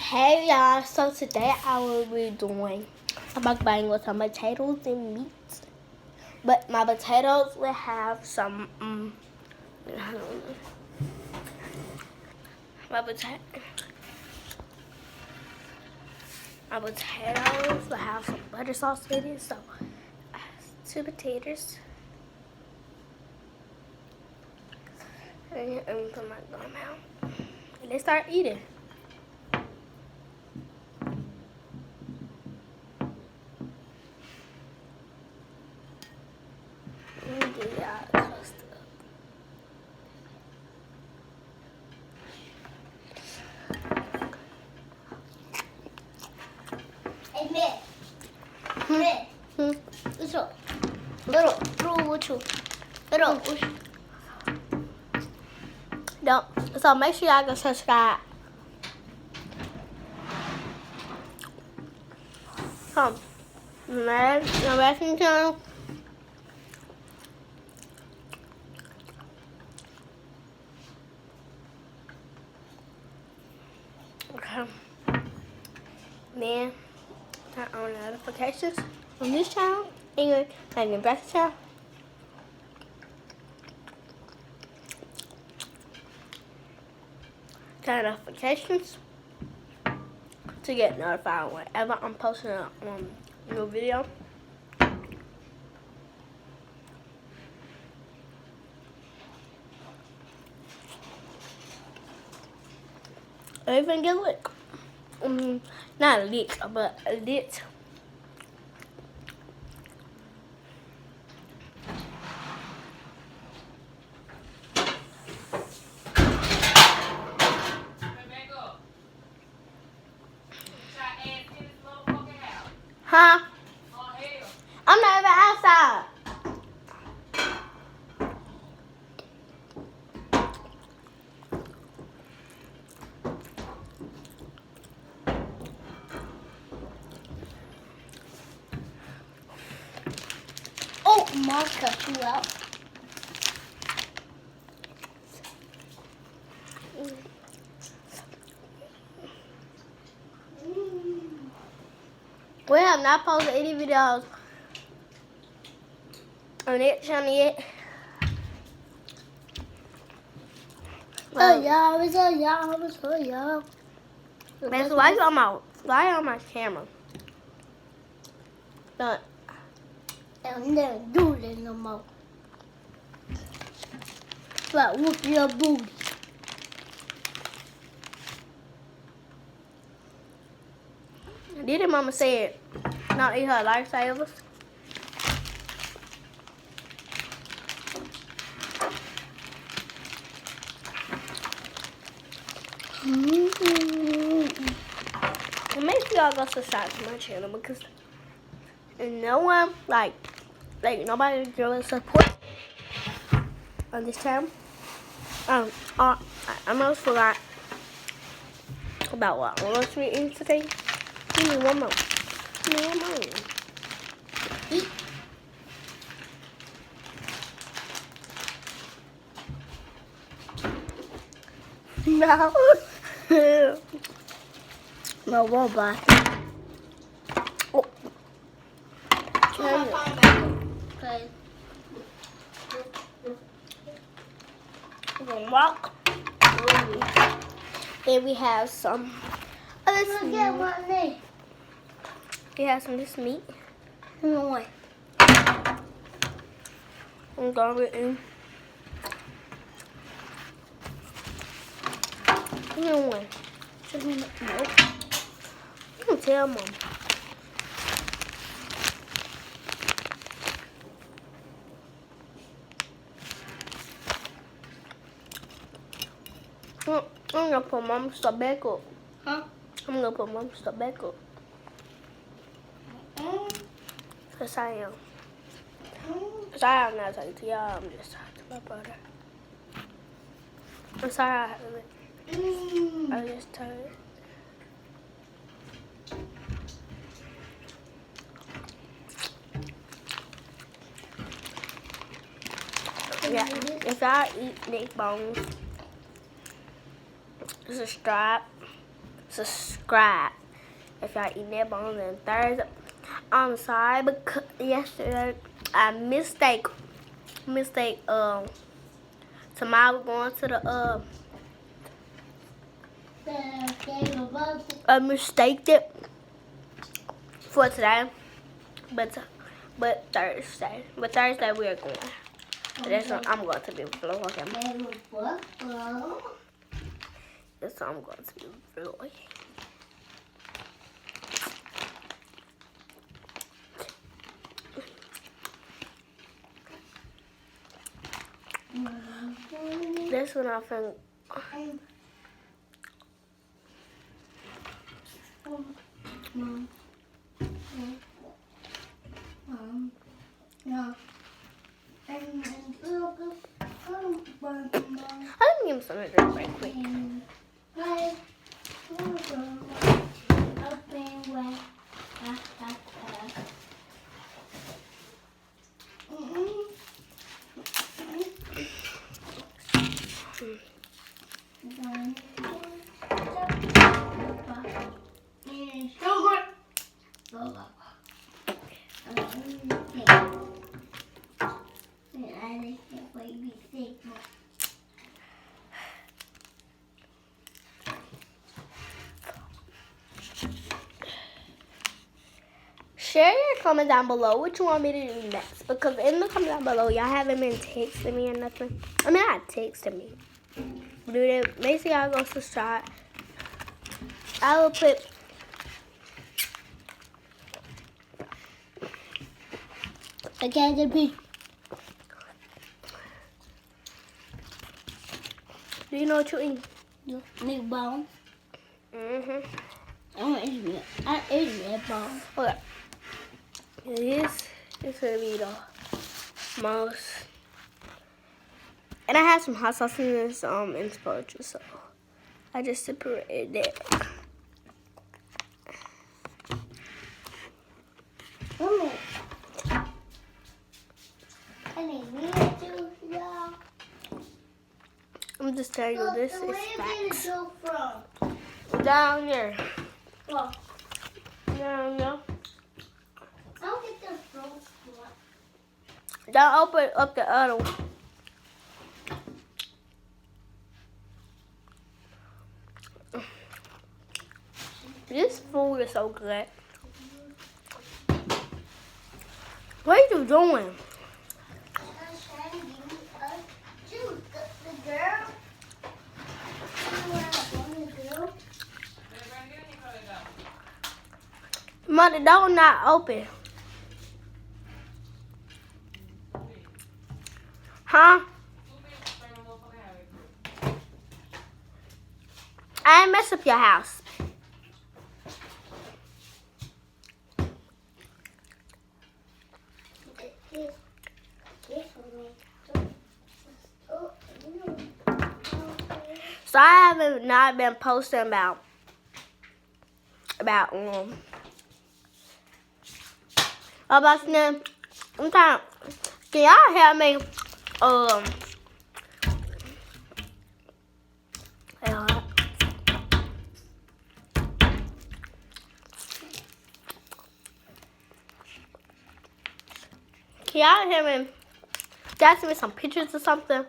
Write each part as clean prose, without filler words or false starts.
Hey y'all, so today I will be doing a mukbang with some potatoes and meat. But my potatoes will have some my potatoes will have some butter sauce in it. So I have 2 potatoes. And put my gum out. And they start eating. Let me get y'all close up. Hey, Mitt. What's up? Little, no. So make sure y'all go subscribe. My reaction channel. Okay. Then turn on notifications on this channel and the best channel. Turn notifications to get notified whenever I'm posting a new video. Or even get lit. Not lit, but lit. Huh? I'm not even outside. Oh, Mom cut you out. We have not posted any videos on that channel yet. Oh, y'all. Man, so why you on my camera? Don't. I'll never do this no more. But whoop your booty. Didn't Mama say not eat her lifesavers? And make sure y'all go subscribe to my channel because no one like nobody really support on this channel. I almost forgot about what I want to be eating today. Give me one more. Give me one more. Eat. No. No, what about Oh. Okay. We're gonna walk. Then we have some other Look meat. at my name. We have some of this meat. No way. I'm going with you. No one. Nope. You can tell Mom. I'm gonna put Mom's stuff back up. Huh? I'm gonna put Mom's stuff back up. Cause I am. Cause I am not talking to y'all. I'm just talking to my brother. I'm sorry. I just tired. Yeah, if I eat neck bones, subscribe subscribe. If y'all eat that bones on Thursday. I'm sorry because yesterday I mistake tomorrow going to the I mistaked it for today, but Thursday. But Thursday we are going. That's what I'm going to be vlogging. That's what I'm going to be vlogging. That's when I think. Let me give him some of this right quick. Share your comment down below what you want me to do next. Because in the comment down below, y'all haven't been texting me or nothing. I mean, not texting me. Do that. Make sure y'all go subscribe. I will put Do you know what you eat? Meatball. I ate meatball. Okay. This will be the most. And I have some hot sauce in this spurge, so I just separated that. Mommy. I need me to y'all. I'm just telling you, this is facts. Go from? Down there. Oh. Down there. I'll get the front one. Don't open up the other one. This food is so good. What are you doing? Mother, the door not open. Huh? I ain't mess up your house. So I haven't not been posting about them. I'm trying. Can y'all help me? Can y'all hear me? Guys, send me some pictures or something.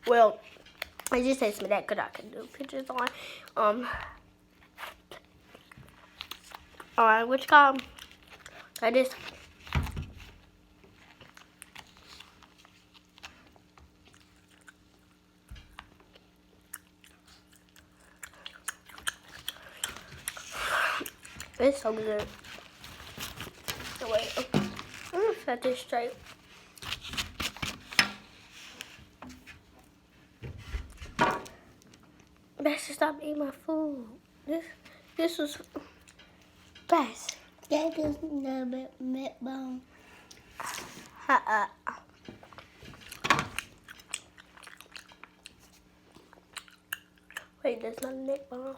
Well, I just text me that because I can do pictures on. Alright, which column? Like this. It's so good. So wait, I'm gonna set this straight. Best to stop eating my food. This was best. That is the meatball. Wait, that's not a neck bone.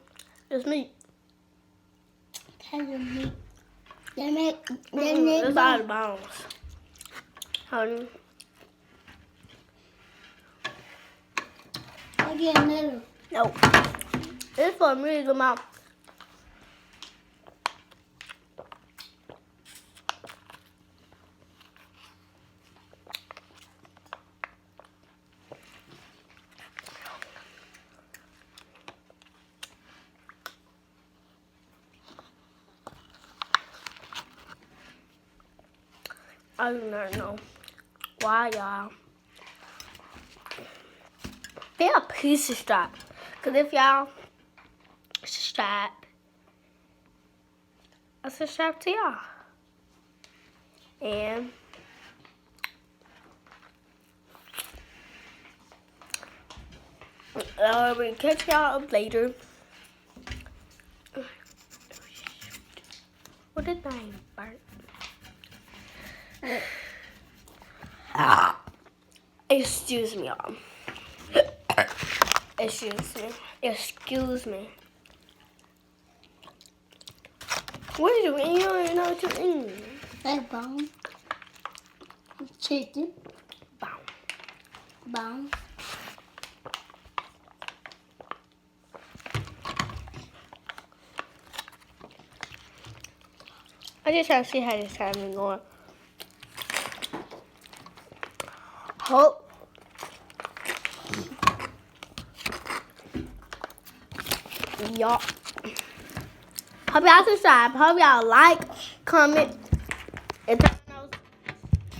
It's meat. That's a meat. That neck It's all the bones. Hold on. I get another. Nope. This for me is about. I do not know why y'all. They a piece of strap. Cause if y'all strap, that's a strap to y'all. And we'll catch y'all up later. What did I burn? Excuse me, y'all. Excuse me. Excuse me. What are you eating? You don't even know what you're eating. Egg bone. Chicken. Bow. Bone. I just trying to see how this time is going. Hope. Y'all. Hope y'all subscribe. Hope y'all like, comment, and turn on those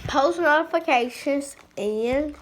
post notifications. And